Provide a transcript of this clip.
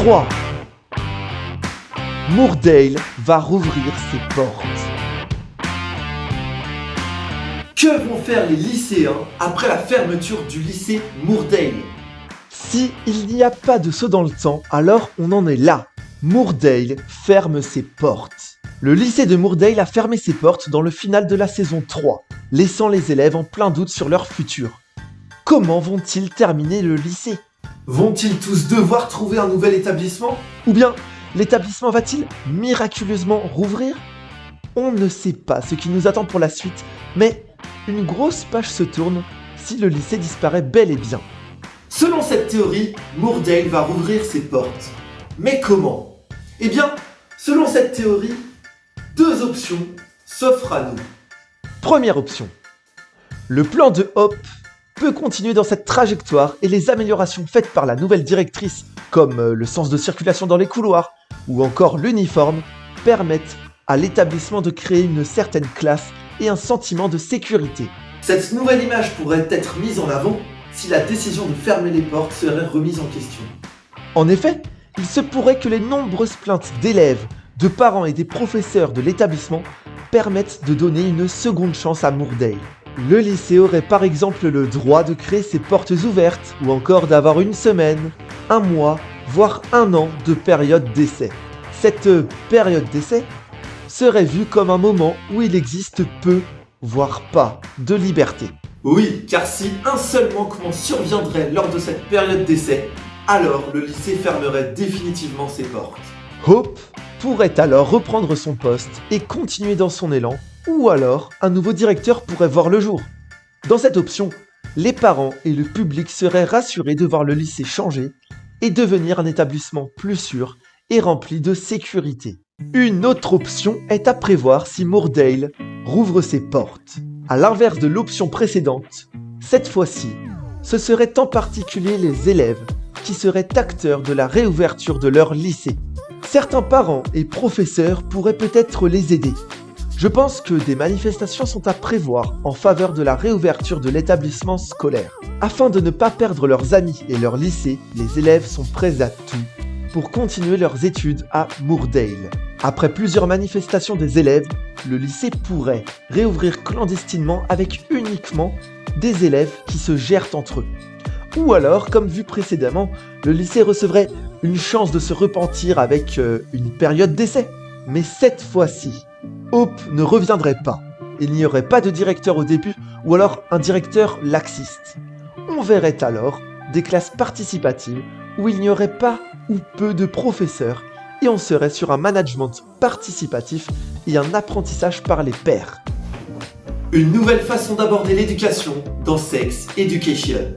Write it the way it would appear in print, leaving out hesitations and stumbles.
3. Moordale va rouvrir ses portes. Que vont faire les lycéens après la fermeture du lycée Moordale? Si il n'y a pas de saut dans le temps, alors on en est là. Moordale ferme ses portes. Le lycée de Moordale a fermé ses portes dans le final de la saison 3, laissant les élèves en plein doute sur leur futur. Comment vont-ils terminer le lycée? Vont-ils tous devoir trouver un nouvel établissement? Ou bien, l'établissement va-t-il miraculeusement rouvrir? On ne sait pas ce qui nous attend pour la suite, mais une grosse page se tourne si le lycée disparaît bel et bien. Selon cette théorie, Moordale va rouvrir ses portes. Mais comment? Eh bien, selon cette théorie, 2 options s'offrent à nous. Première option. Le plan de Hope peut continuer dans cette trajectoire et les améliorations faites par la nouvelle directrice, comme le sens de circulation dans les couloirs ou encore l'uniforme, permettent à l'établissement de créer une certaine classe et un sentiment de sécurité. Cette nouvelle image pourrait être mise en avant si la décision de fermer les portes serait remise en question. En effet, il se pourrait que les nombreuses plaintes d'élèves, de parents et des professeurs de l'établissement permettent de donner une seconde chance à Moordale. Le lycée aurait par exemple le droit de créer ses portes ouvertes ou encore d'avoir une semaine, un mois, voire un an de période d'essai. Cette période d'essai serait vue comme un moment où il existe peu, voire pas, de liberté. Oui, car si un seul manquement surviendrait lors de cette période d'essai, alors le lycée fermerait définitivement ses portes. Hope pourrait alors reprendre son poste et continuer dans son élan, ou alors un nouveau directeur pourrait voir le jour. Dans cette option, les parents et le public seraient rassurés de voir le lycée changer et devenir un établissement plus sûr et rempli de sécurité. Une autre option est à prévoir si Moordale rouvre ses portes. À l'inverse de l'option précédente, cette fois-ci, ce seraient en particulier les élèves qui seraient acteurs de la réouverture de leur lycée. Certains parents et professeurs pourraient peut-être les aider. Je pense que des manifestations sont à prévoir en faveur de la réouverture de l'établissement scolaire. Afin de ne pas perdre leurs amis et leur lycée, les élèves sont prêts à tout pour continuer leurs études à Moordale. Après plusieurs manifestations des élèves, le lycée pourrait réouvrir clandestinement avec uniquement des élèves qui se gèrent entre eux. Ou alors, comme vu précédemment, le lycée recevrait une chance de se repentir avec une période d'essai. Mais cette fois-ci, Hope ne reviendrait pas. Il n'y aurait pas de directeur au début, ou alors un directeur laxiste. On verrait alors des classes participatives où il n'y aurait pas ou peu de professeurs, et on serait sur un management participatif et un apprentissage par les pairs. Une nouvelle façon d'aborder l'éducation dans Sex Education.